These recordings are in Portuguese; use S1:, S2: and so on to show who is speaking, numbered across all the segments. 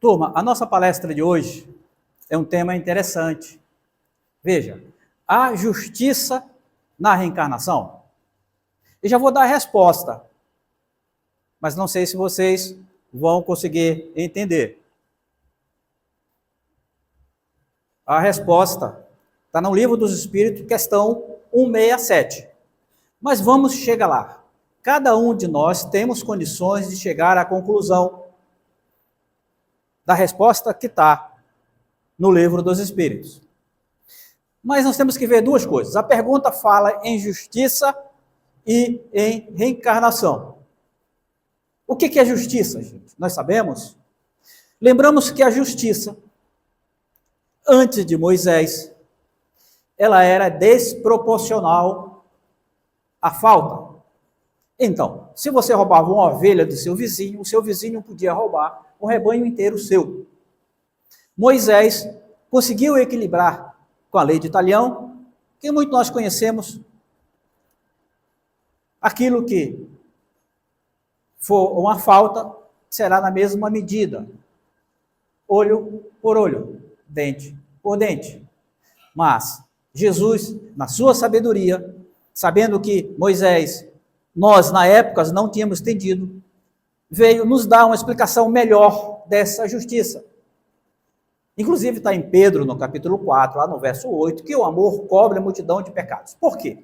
S1: Turma, a nossa palestra de hoje é um tema interessante. Veja, a justiça na reencarnação. E já vou dar a resposta, mas não sei se vocês vão conseguir entender. A resposta está no Livro dos Espíritos, questão 167. Mas vamos chegar lá. Cada um de nós temos condições de chegar à conclusão da resposta que está no Livro dos Espíritos. Mas nós temos que ver duas coisas. A pergunta fala em justiça e em reencarnação. O que é justiça, gente? Nós sabemos. Lembramos que a justiça, antes de Moisés, ela era desproporcional à falta. Então, se você roubava uma ovelha do seu vizinho, o seu vizinho podia roubar um rebanho inteiro seu. Moisés conseguiu equilibrar com a lei de Talião, que muito nós conhecemos, aquilo que for uma falta será na mesma medida, olho por olho, dente por dente. Mas Jesus, na sua sabedoria, sabendo que Moisés, nós na época não tínhamos entendido, veio nos dar uma explicação melhor dessa justiça. Inclusive está em Pedro, no capítulo 4, lá no verso 8, que o amor cobre a multidão de pecados. Por quê?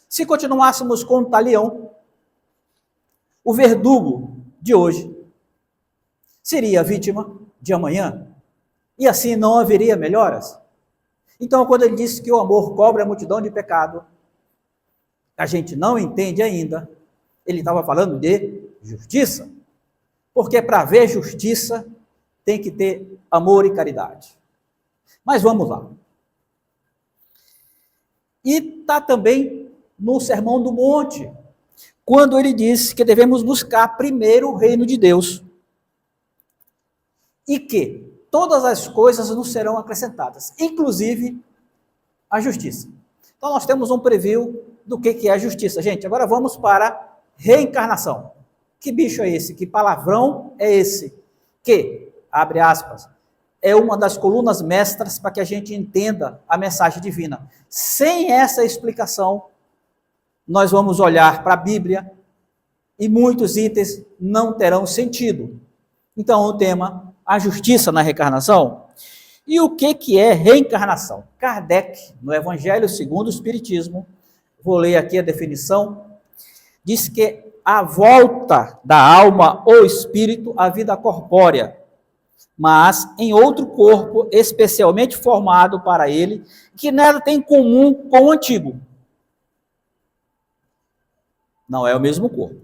S1: Se continuássemos com o Talião, o verdugo de hoje seria a vítima de amanhã, e assim não haveria melhoras. Então, quando ele disse que o amor cobre a multidão de pecado, a gente não entende ainda, ele estava falando de justiça, porque para haver justiça tem que ter amor e caridade. Mas vamos lá. E está também no Sermão do Monte, quando ele disse que devemos buscar primeiro o reino de Deus e que todas as coisas nos serão acrescentadas, inclusive a justiça. Então nós temos um preview do que é a justiça. Gente, agora vamos para a reencarnação. Que bicho é esse? Que palavrão é esse? Que, abre aspas, é uma das colunas mestras para que a gente entenda a mensagem divina. Sem essa explicação, nós vamos olhar para a Bíblia e muitos itens não terão sentido. Então, o tema, a justiça na reencarnação. E o que é reencarnação? Kardec, no Evangelho segundo o Espiritismo, vou ler aqui a definição, diz que a volta da alma ou espírito à vida corpórea, mas em outro corpo especialmente formado para ele, que nada tem em comum com o antigo. Não é o mesmo corpo.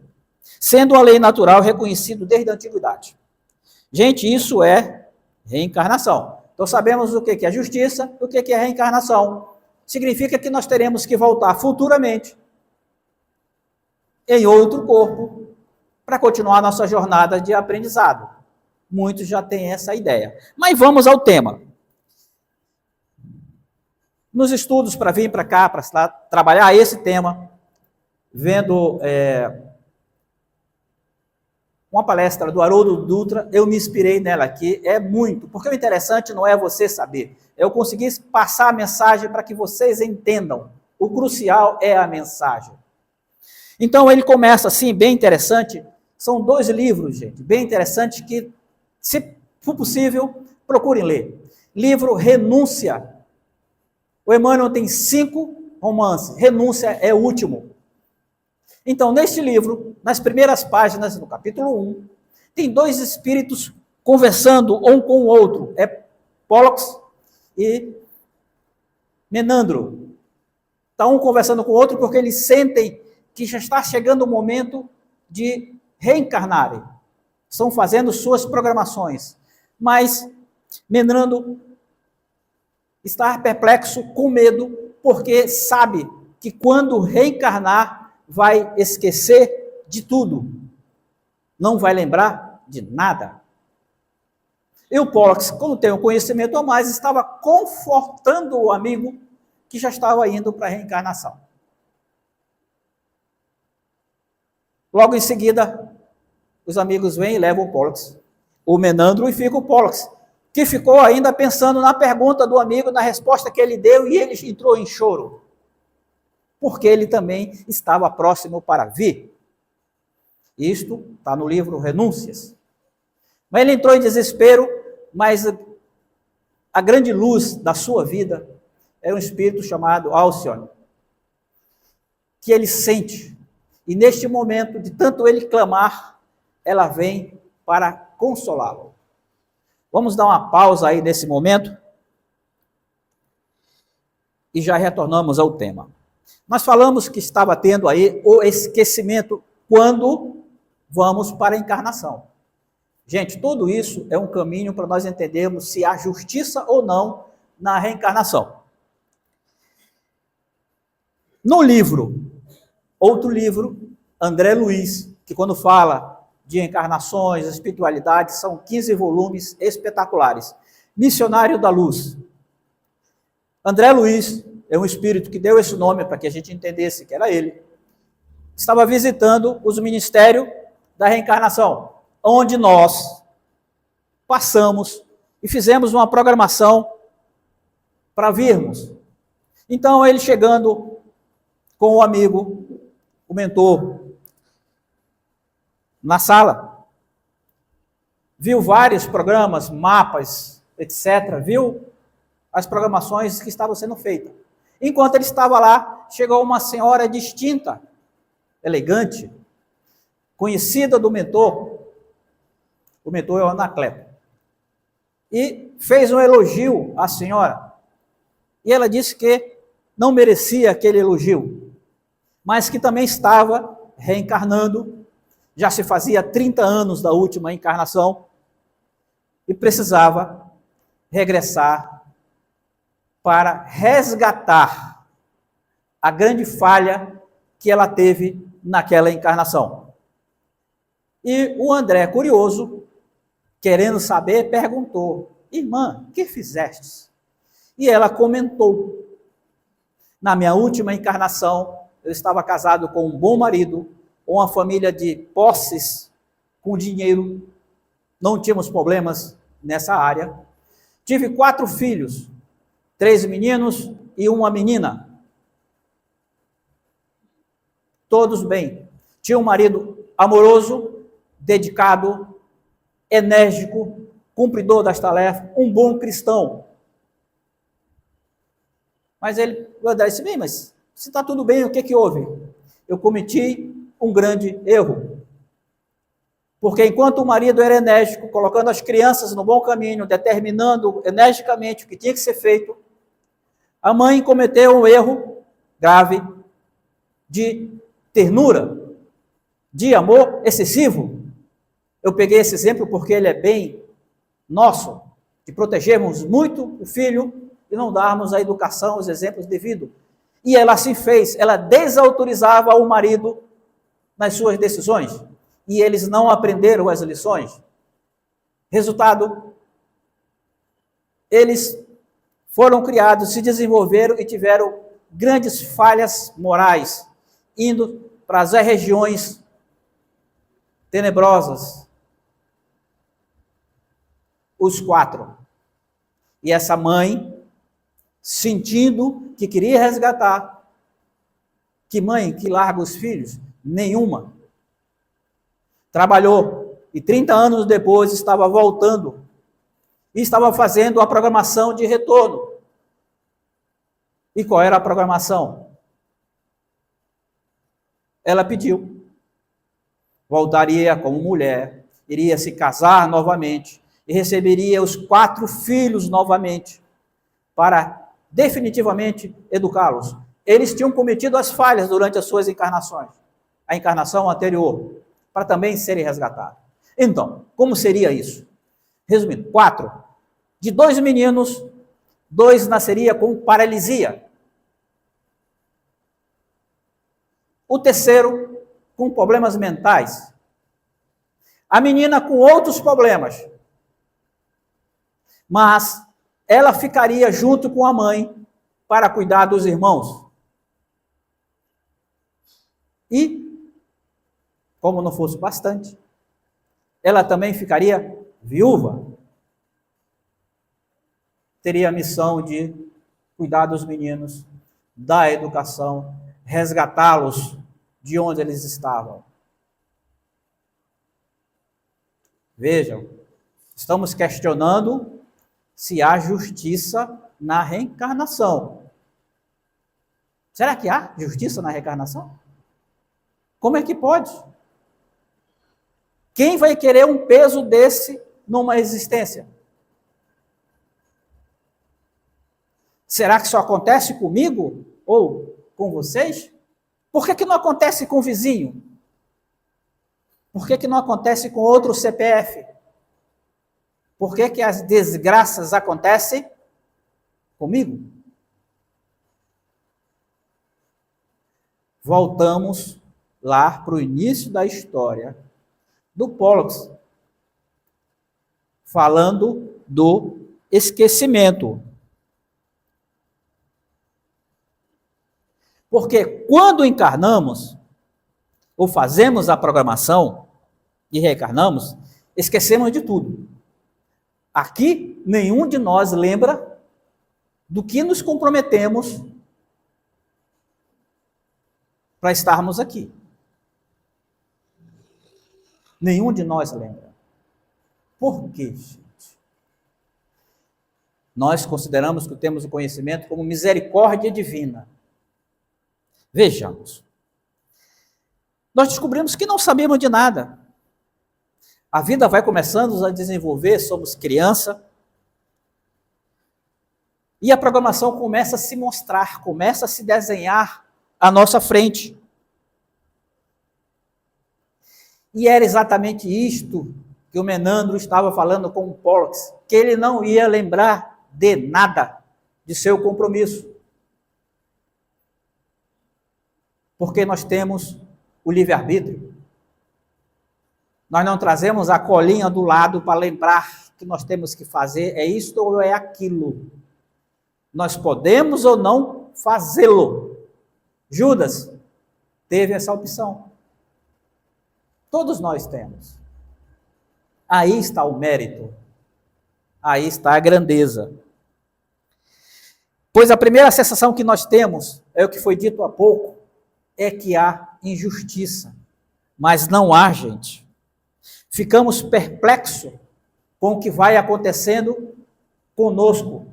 S1: Sendo a lei natural reconhecido desde a antiguidade. Gente, isso é reencarnação. Então sabemos o que é justiça, o que é reencarnação. Significa que nós teremos que voltar futuramente em outro corpo para continuar a nossa jornada de aprendizado. Muitos já têm essa ideia. Mas vamos ao tema. Nos estudos para vir para cá, para trabalhar esse tema, vendo uma palestra do Haroldo Dutra, eu me inspirei nela aqui, é muito, porque o interessante não é você saber, é eu conseguir passar a mensagem para que vocês entendam. O crucial é a mensagem. Então ele começa assim, bem interessante, são 2 livros, gente, bem interessantes que, se for possível, procurem ler. Livro Renúncia. O Emmanuel tem 5 romances, Renúncia é o último. Então, neste livro, nas primeiras páginas, no capítulo 1, tem 2 espíritos conversando um com o outro, é Pollux e Menandro. Está um conversando com o outro porque eles sentem que já está chegando o momento de reencarnarem. Estão fazendo suas programações. Mas Menandro está perplexo, com medo, porque sabe que quando reencarnar, vai esquecer de tudo. Não vai lembrar de nada. E o Pollux, como tem um conhecimento a mais, estava confortando o amigo que já estava indo para a reencarnação. Logo em seguida, os amigos vêm e levam o Pollux. o Menandro, e fica o Póllux, que ficou ainda pensando na pergunta do amigo, na resposta que ele deu, e ele entrou em choro, porque ele também estava próximo para vir. Isto está no livro Renúncias. Mas ele entrou em desespero, mas a grande luz da sua vida é um espírito chamado Alcione, que ele sente, e neste momento, de tanto ele clamar, ela vem para consolá-lo. Vamos dar uma pausa aí nesse momento e já retornamos ao tema. Nós falamos que estava tendo aí o esquecimento quando vamos para a encarnação. Gente, tudo isso é um caminho para nós entendermos se há justiça ou não na reencarnação. No livro, outro livro, André Luiz, que quando fala de encarnações, espiritualidade, são 15 volumes espetaculares. Missionário da Luz. André Luiz é um espírito que deu esse nome para que a gente entendesse que era ele. Estava visitando os ministérios da reencarnação, onde nós passamos e fizemos uma programação para virmos. Então, ele chegando com o amigo, o mentor, na sala, viu vários programas, mapas, etc., viu as programações que estavam sendo feitas. Enquanto ele estava lá, chegou uma senhora distinta, elegante, conhecida do mentor, o mentor é o Anacleto, e fez um elogio à senhora, e ela disse que não merecia aquele elogio, mas que também estava reencarnando, já se fazia 30 anos da última encarnação, e precisava regressar para resgatar a grande falha que ela teve naquela encarnação. E o André, curioso, querendo saber, perguntou: irmã, que fizestes? E ela comentou: na minha última encarnação, eu estava casado com um bom marido, uma família de posses, com dinheiro, não tínhamos problemas nessa área. Tive 4 filhos, 3 meninos e uma menina. Todos bem. Tinha um marido amoroso, dedicado, enérgico, cumpridor das tarefas, um bom cristão. Mas o André disse: bem, mas se está tudo bem, o que houve? Eu cometi um grande erro. Porque enquanto o marido era enérgico, colocando as crianças no bom caminho, determinando energicamente o que tinha que ser feito, a mãe cometeu um erro grave de ternura, de amor excessivo. Eu peguei esse exemplo porque ele é bem nosso, de protegermos muito o filho e não darmos a educação, os exemplos devidos. E ela assim fez, ela desautorizava o marido nas suas decisões, e eles não aprenderam as lições. Resultado, eles foram criados, se desenvolveram e tiveram grandes falhas morais, indo para as regiões tenebrosas, os 4. E essa mãe, sentindo que queria resgatar, que mãe que larga os filhos? Nenhuma. Trabalhou, e 30 anos depois estava voltando, e estava fazendo a programação de retorno. E qual era a programação? Ela pediu. Voltaria como mulher, iria se casar novamente, e receberia os 4 filhos novamente, para definitivamente educá-los. Eles tinham cometido as falhas durante as suas encarnações, a encarnação anterior, para também serem resgatados. Então, como seria isso? Resumindo, 4. De 2 meninos, 2 nasceria com paralisia. O terceiro, com problemas mentais. A menina com outros problemas. Mas ela ficaria junto com a mãe para cuidar dos irmãos. E, como não fosse bastante, ela também ficaria viúva, teria a missão de cuidar dos meninos, dar educação, resgatá-los de onde eles estavam. Vejam, estamos questionando se há justiça na reencarnação. Será que há justiça na reencarnação? Como é que pode? Quem vai querer um peso desse numa existência? Será que só acontece comigo ou com vocês? Por que não acontece com o vizinho? Por que não acontece com outro CPF? Por que as desgraças acontecem comigo? Voltamos lá para o início da história do Pollux, falando do esquecimento. Porque quando encarnamos, ou fazemos a programação e reencarnamos, esquecemos de tudo. Aqui, nenhum de nós lembra do que nos comprometemos para estarmos aqui. Nenhum de nós lembra. Por quê, gente? Nós consideramos que temos o conhecimento como misericórdia divina. Vejamos. Nós descobrimos que não sabemos de nada. A vida vai começando a desenvolver, somos criança. E a programação começa a se mostrar, começa a se desenhar à nossa frente. E era exatamente isto que o Menandro estava falando com o Pollux, que ele não ia lembrar de nada de seu compromisso. Porque nós temos o livre-arbítrio. Nós não trazemos a colinha do lado para lembrar que nós temos que fazer, é isto ou é aquilo. Nós podemos ou não fazê-lo. Judas teve essa opção. Todos nós temos. Aí está o mérito. Aí está a grandeza. Pois a primeira sensação que nós temos, é o que foi dito há pouco, é que há injustiça. Mas não há, gente. Ficamos perplexos com o que vai acontecendo conosco.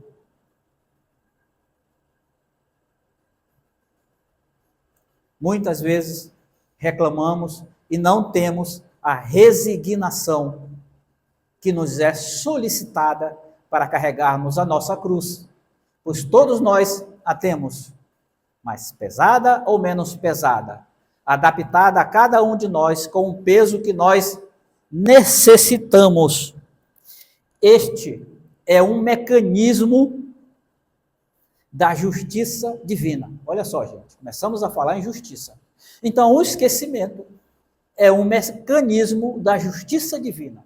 S1: Muitas vezes reclamamos e não temos a resignação que nos é solicitada para carregarmos a nossa cruz, pois todos nós a temos, mais pesada ou menos pesada, adaptada a cada um de nós com o peso que nós necessitamos. Este é um mecanismo da justiça divina. Olha só, gente, começamos a falar em justiça. Então, o esquecimento é um mecanismo da justiça divina.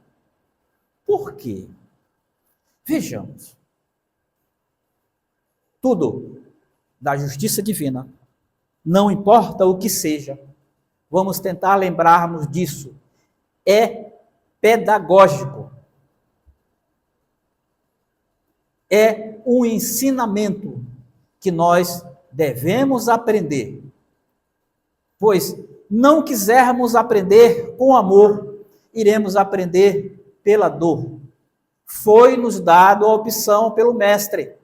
S1: Por quê? Vejamos. Tudo da justiça divina, não importa o que seja, vamos tentar lembrarmos disso, é pedagógico. É um ensinamento que nós devemos aprender. Pois não quisermos aprender com amor, iremos aprender pela dor. Foi-nos dado a opção pelo Mestre,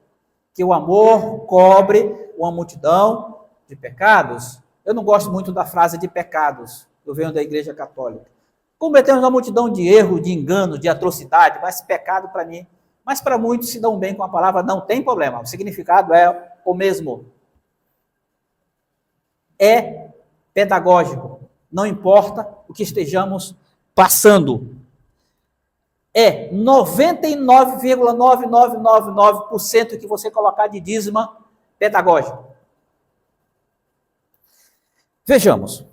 S1: que o amor cobre uma multidão de pecados. Eu não gosto muito da frase de pecados, eu venho da Igreja Católica. Cometemos uma multidão de erro, de engano, de atrocidade, mas pecado para mim. Mas para muitos se dão bem com a palavra, não tem problema, o significado é o mesmo. É pedagógico, não importa o que estejamos passando. É 99,9999% que você colocar de dízima pedagógico. Vejamos.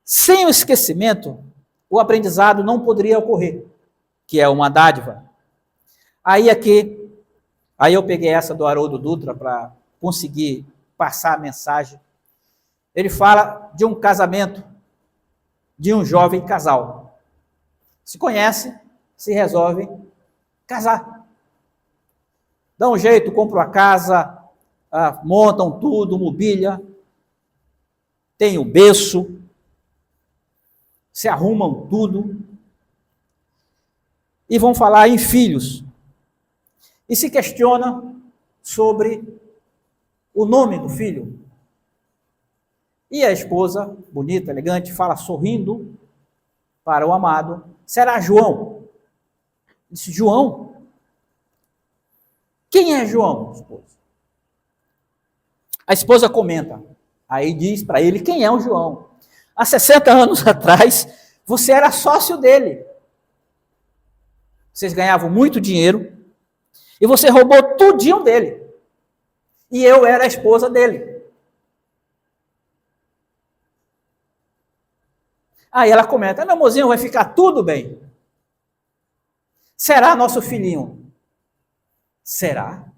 S1: Sem o esquecimento, o aprendizado não poderia ocorrer, que é uma dádiva. Aí eu peguei essa do Haroldo Dutra para conseguir passar a mensagem. Ele fala de um casamento de um jovem casal. Se conhece, se resolvem casar. Dão um jeito, compram a casa, montam tudo, mobília, tem o berço, se arrumam tudo e vão falar em filhos. E se questiona sobre o nome do filho. E a esposa, bonita, elegante, fala sorrindo para o amado, será João. Disse, João? Quem é João, esposa? A esposa comenta, aí diz para ele, quem é o João? Há 60 anos atrás, você era sócio dele. Vocês ganhavam muito dinheiro e você roubou tudinho dele. E eu era a esposa dele. Aí ela comenta, meu mozinho, vai ficar tudo bem. Será nosso filhinho? Será?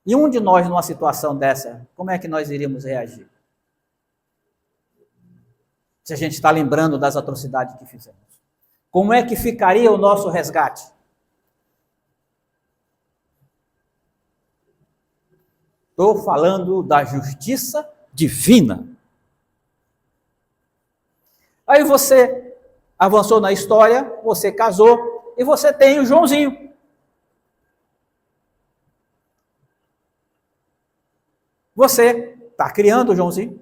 S1: E um de nós, numa situação dessa, como é que nós iríamos reagir? Se a gente está lembrando das atrocidades que fizemos. Como é que ficaria o nosso resgate? Estou falando da justiça divina. Aí você avançou na história, você casou e você tem o Joãozinho. Você está criando o Joãozinho.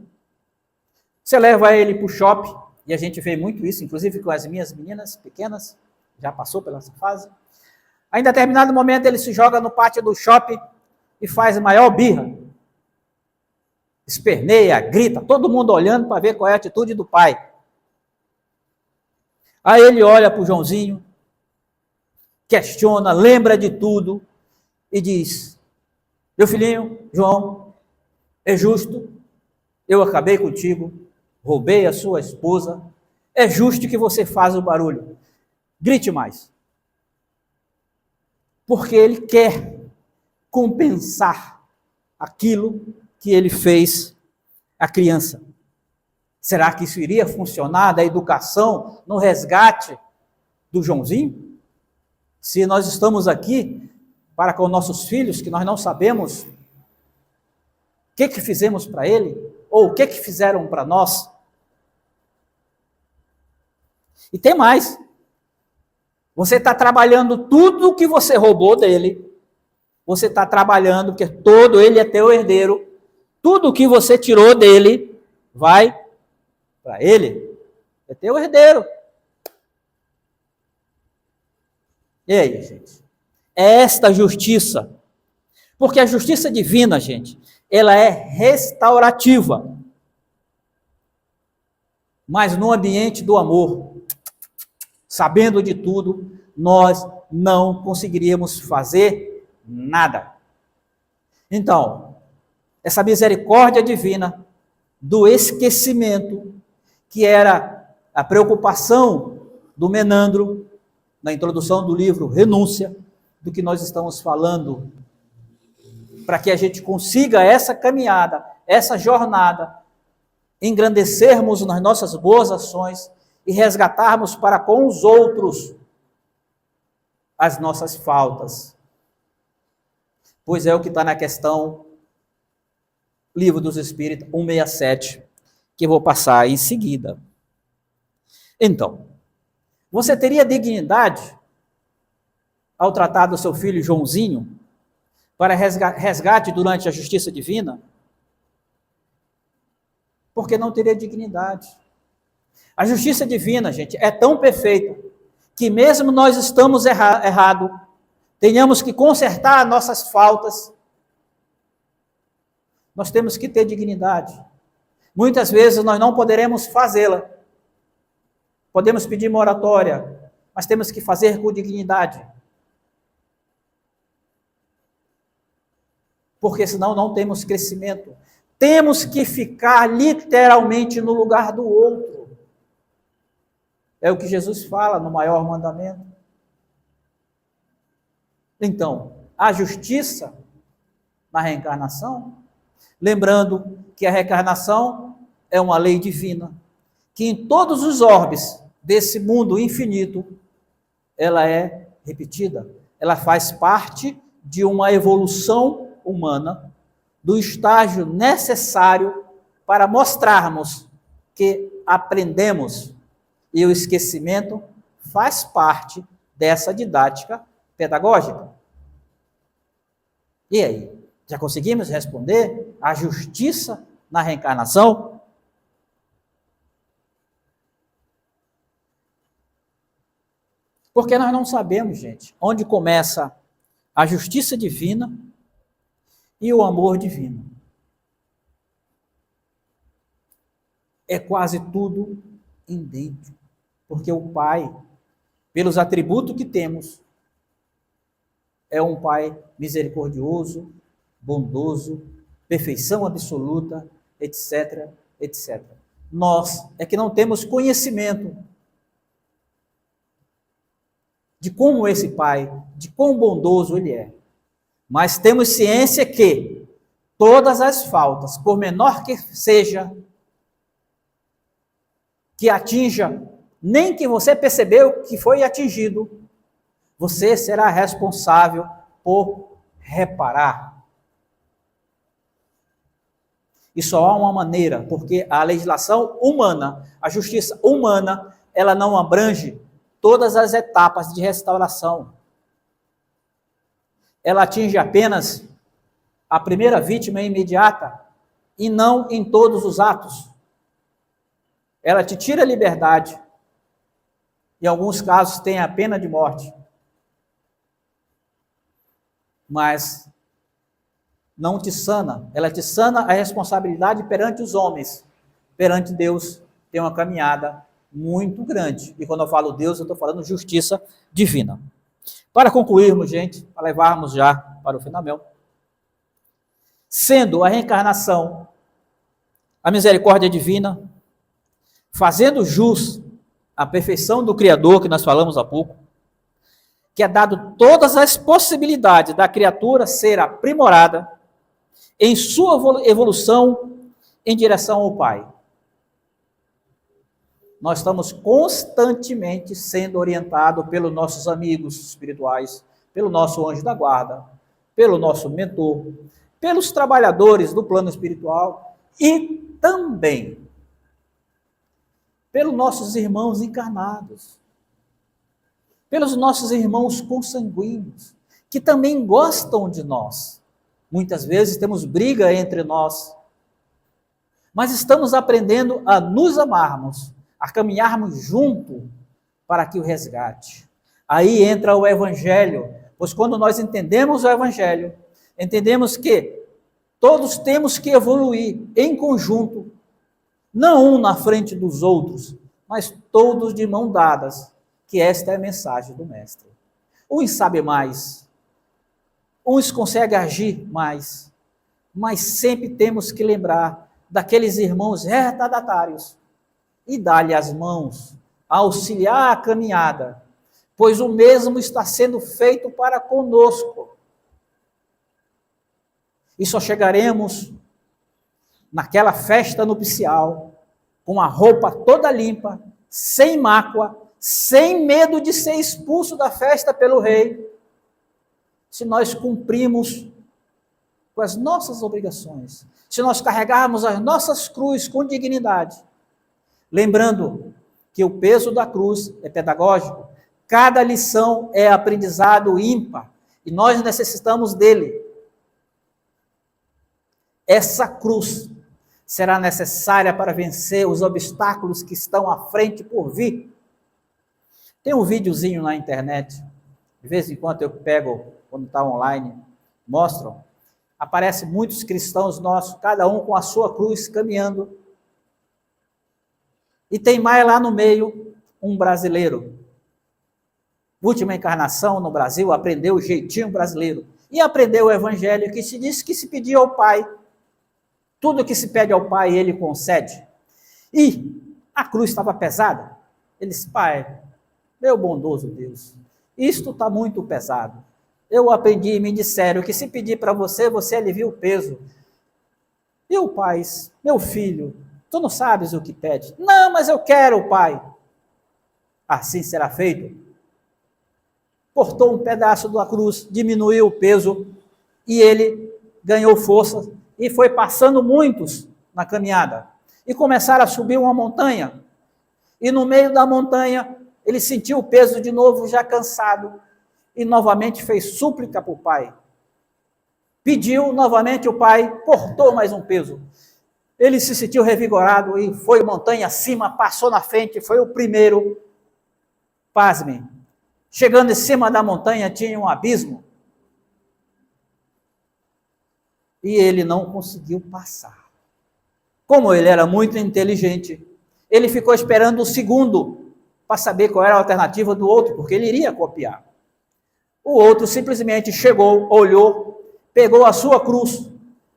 S1: Você leva ele para o shopping, e a gente vê muito isso, inclusive com as minhas meninas pequenas, já passou pela essa fase. Aí, em determinado momento, ele se joga no pátio do shopping e faz a maior birra. Esperneia, grita, todo mundo olhando para ver qual é a atitude do pai. Aí ele olha para o Joãozinho, questiona, lembra de tudo e diz, meu filhinho, João, é justo, eu acabei contigo, roubei a sua esposa, é justo que você faça o barulho. Grite mais. Porque ele quer compensar aquilo que ele fez à criança. Será que isso iria funcionar da educação no resgate do Joãozinho? Se nós estamos aqui para com nossos filhos, que nós não sabemos o que fizemos para ele, ou o que fizeram para nós. E tem mais. Você está trabalhando tudo o que você roubou dele. Você está trabalhando, porque todo ele é teu herdeiro. Tudo o que você tirou dele vai para ele. É teu herdeiro. E aí, gente? É esta justiça. Porque a justiça divina, gente, ela é restaurativa. Mas no ambiente do amor, sabendo de tudo, nós não conseguiríamos fazer nada. Então, essa misericórdia divina do esquecimento, que era a preocupação do Menandro, na introdução do livro Renúncia, do que nós estamos falando, para que a gente consiga essa caminhada, essa jornada, engrandecermos nas nossas boas ações e resgatarmos para com os outros as nossas faltas. Pois é o que está na questão Livro dos Espíritos 167, que eu vou passar em seguida. Então, você teria dignidade ao tratar do seu filho Joãozinho para resgate durante a justiça divina? Porque não teria dignidade. A justiça divina, gente, é tão perfeita que mesmo nós estamos errados, tenhamos que consertar nossas faltas, nós temos que ter dignidade. Muitas vezes nós não poderemos fazê-la. Podemos pedir moratória, mas temos que fazer com dignidade. Porque senão não temos crescimento. Temos que ficar literalmente no lugar do outro. É o que Jesus fala no maior mandamento. Então, a justiça na reencarnação, lembrando que a reencarnação é uma lei divina, que em todos os orbes desse mundo infinito, ela é repetida. Ela faz parte de uma evolução humana, do estágio necessário para mostrarmos que aprendemos, e o esquecimento faz parte dessa didática pedagógica. E aí, já conseguimos responder a justiça na reencarnação? Porque nós não sabemos, gente, onde começa a justiça divina e o amor divino. É quase tudo idêntico, porque o Pai, pelos atributos que temos, é um Pai misericordioso, bondoso, perfeição absoluta, etc, etc. Nós é que não temos conhecimento de como esse Pai, de quão bondoso Ele é. Mas temos ciência que todas as faltas, por menor que seja, que atinja, nem que você percebeu que foi atingido, você será responsável por reparar. E só há uma maneira, porque a legislação humana, a justiça humana, ela não abrange todas as etapas de restauração. Ela atinge apenas a primeira vítima imediata e não em todos os atos. Ela te tira a liberdade. Em alguns casos tem a pena de morte. Mas não te sana. Ela te sana a responsabilidade perante os homens. Perante Deus tem uma caminhada muito grande. E quando eu falo Deus, eu estou falando justiça divina. Para concluirmos, gente, para levarmos já para o final mesmo, sendo a reencarnação a misericórdia divina, fazendo jus à perfeição do Criador, que nós falamos há pouco, que é dado todas as possibilidades da criatura ser aprimorada em sua evolução em direção ao Pai. Nós estamos constantemente sendo orientados pelos nossos amigos espirituais, pelo nosso anjo da guarda, pelo nosso mentor, pelos trabalhadores do plano espiritual e também pelos nossos irmãos encarnados, pelos nossos irmãos consanguíneos, que também gostam de nós. Muitas vezes temos briga entre nós, mas estamos aprendendo a nos amarmos, a caminharmos junto para que o resgate. Aí entra o Evangelho, pois quando nós entendemos o Evangelho, entendemos que todos temos que evoluir em conjunto, não um na frente dos outros, mas todos de mão dadas, que esta é a mensagem do Mestre. Uns sabem mais, uns conseguem agir mais, mas sempre temos que lembrar daqueles irmãos retardatários e dar-lhe as mãos, auxiliar a caminhada, pois o mesmo está sendo feito para conosco. E só chegaremos naquela festa nupcial, com a roupa toda limpa, sem mácula, sem medo de ser expulso da festa pelo rei, se nós cumprimos com as nossas obrigações, se nós carregarmos as nossas cruzes com dignidade, lembrando que o peso da cruz é pedagógico, cada lição é aprendizado ímpar, e nós necessitamos dele. Essa cruz será necessária para vencer os obstáculos que estão à frente por vir. Tem um videozinho na internet, de vez em quando eu pego, quando está online, mostram, aparecem muitos cristãos nossos, cada um com a sua cruz caminhando, e tem mais lá no meio um brasileiro. Última encarnação no Brasil, aprendeu o jeitinho brasileiro, e aprendeu o evangelho que se diz que se pedir ao Pai, tudo que se pede ao Pai, Ele concede. E a cruz estava pesada. Ele disse, Pai, meu bondoso Deus, isto está muito pesado. Eu aprendi e me disseram que se pedir para você, você alivia o peso. E o Pai, meu filho, tu não sabes o que pede. Não, mas eu quero, Pai. Assim será feito. cortou um pedaço da cruz, diminuiu o peso, e ele ganhou força, e foi passando muitos na caminhada. E começaram a subir uma montanha, e no meio da montanha, ele sentiu o peso de novo, já cansado, e novamente fez súplica para o pai. Pediu novamente, o pai cortou mais um peso. Ele se sentiu revigorado e foi montanha acima, passou na frente, foi o primeiro. Pasmem, chegando em cima da montanha tinha um abismo. E ele não conseguiu passar. Como ele era muito inteligente, ele ficou esperando o segundo para saber qual era a alternativa do outro, porque ele iria copiar. O outro simplesmente chegou, olhou, pegou a sua cruz,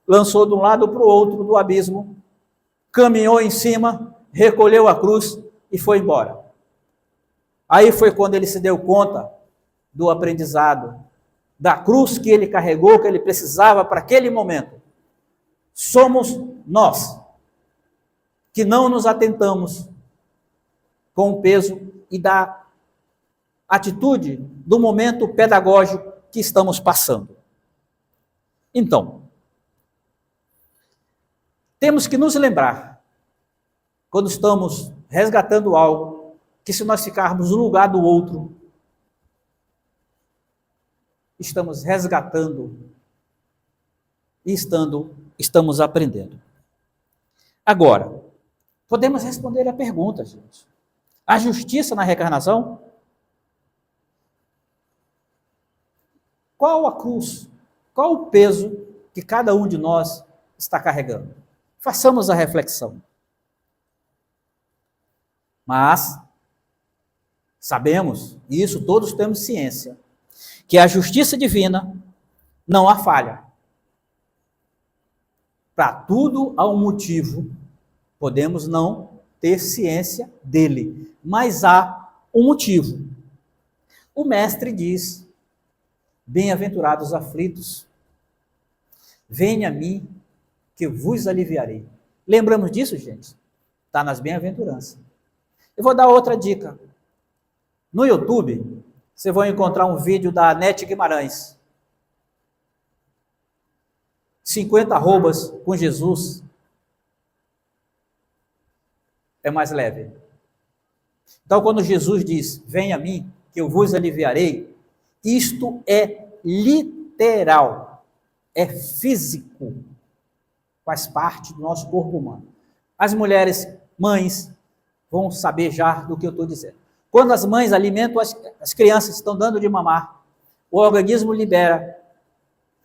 S1: lançou de um lado para o outro do abismo, caminhou em cima, recolheu a cruz e foi embora. Aí foi quando ele se deu conta do aprendizado, da cruz que ele carregou, que ele precisava para aquele momento. Somos nós que não nos atentamos com o peso e da atitude do momento pedagógico que estamos passando. Então, temos que nos lembrar, quando estamos resgatando algo, que se nós ficarmos no lugar do outro, estamos resgatando e estamos aprendendo. Agora, podemos responder a pergunta, gente. Há justiça na reencarnação? Qual a cruz? Qual o peso que cada um de nós está carregando? Façamos a reflexão. Mas sabemos, e isso todos temos ciência, que a justiça divina não há falha. Para tudo há um motivo. Podemos não ter ciência dele, mas há um motivo. O mestre diz: bem-aventurados aflitos, venha a mim, que eu vos aliviarei. Lembramos disso, gente? Está nas bem-aventuranças. Eu vou dar outra dica. No YouTube, você vai encontrar um vídeo da Nete Guimarães. 50 arrobas com Jesus é mais leve. Então, quando Jesus diz, venha a mim, que eu vos aliviarei, isto é literal, é físico, faz parte do nosso corpo humano. As mulheres, mães, vão saber já do que eu estou dizendo. Quando as mães alimentam as crianças, estão dando de mamar, o organismo libera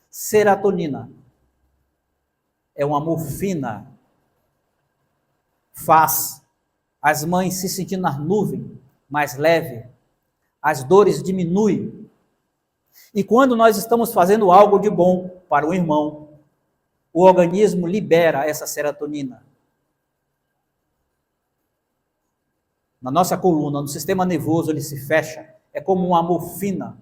S1: serotonina. É uma morfina. Faz as mães se sentindo na nuvem, mais leve. As dores diminuem. E quando nós estamos fazendo algo de bom para o irmão, o organismo libera essa serotonina. Na nossa coluna, no sistema nervoso, ele se fecha. É como uma morfina.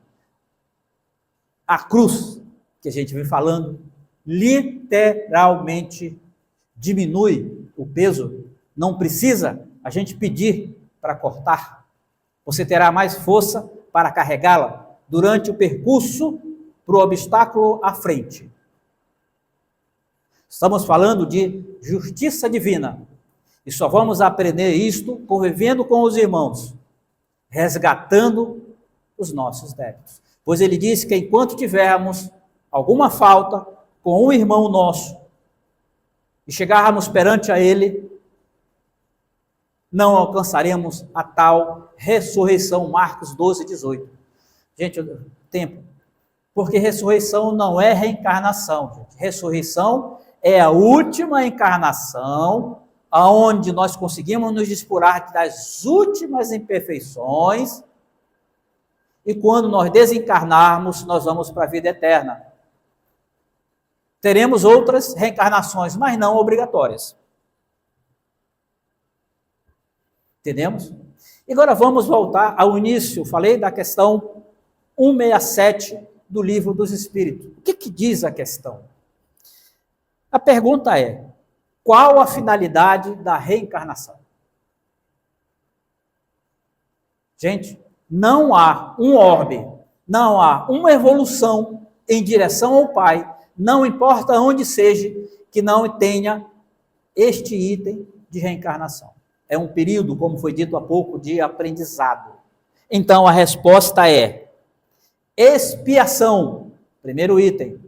S1: A cruz, que a gente vem falando, literalmente diminui o peso. Não precisa a gente pedir para cortar. Você terá mais força para carregá-la durante o percurso para o obstáculo à frente. Estamos falando de justiça divina. E só vamos aprender isto convivendo com os irmãos, resgatando os nossos débitos. Pois ele disse que enquanto tivermos alguma falta com um irmão nosso e chegarmos perante a ele, não alcançaremos a tal ressurreição, Marcos 12, 18. Gente, tempo. Porque ressurreição não é reencarnação, gente. Ressurreição é a última encarnação aonde nós conseguimos nos despurar das últimas imperfeições e quando nós desencarnarmos, nós vamos para a vida eterna. Teremos outras reencarnações, mas não obrigatórias. Entendemos? E agora vamos voltar ao início. Falei da questão 167 do Livro dos Espíritos. O que diz a questão? A pergunta é: qual a finalidade da reencarnação? Gente, não há um orbe Não há uma evolução em direção ao Pai, não importa onde seja, que não tenha este item de reencarnação. É um período, como foi dito há pouco, de aprendizado. Então, a resposta é expiação, primeiro item.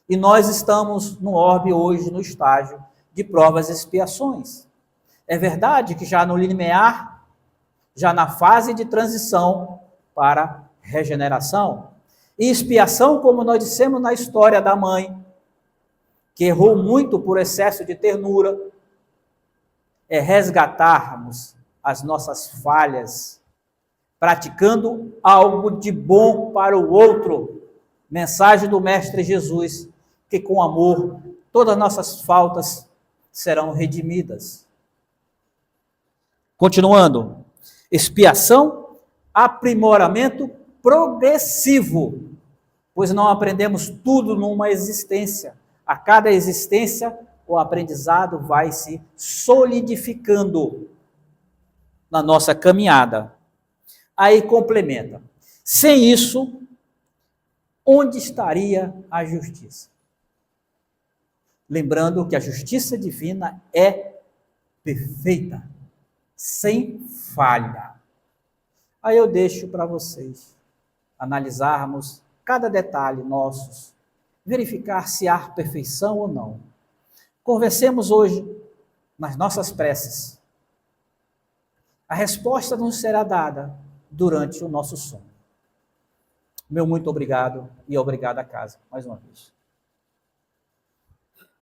S1: E nós estamos no orbe hoje, no estágio de provas e expiações. É verdade que já no limiar, já na fase de transição para regeneração, e expiação, como nós dissemos na história da mãe, que errou muito por excesso de ternura, é resgatarmos as nossas falhas, praticando algo de bom para o outro. Mensagem do Mestre Jesus, que com amor todas as nossas faltas serão redimidas. Continuando, expiação, aprimoramento progressivo, pois não aprendemos tudo numa existência. A cada existência, o aprendizado vai se solidificando na nossa caminhada. Aí complementa. Sem isso, onde estaria a justiça? Lembrando que a justiça divina é perfeita, sem falha. Aí eu deixo para vocês analisarmos cada detalhe nossos, verificar se há perfeição ou não. Conversemos hoje nas nossas preces. A resposta nos será dada durante o nosso sono. Meu muito obrigado e obrigado à casa, mais uma vez.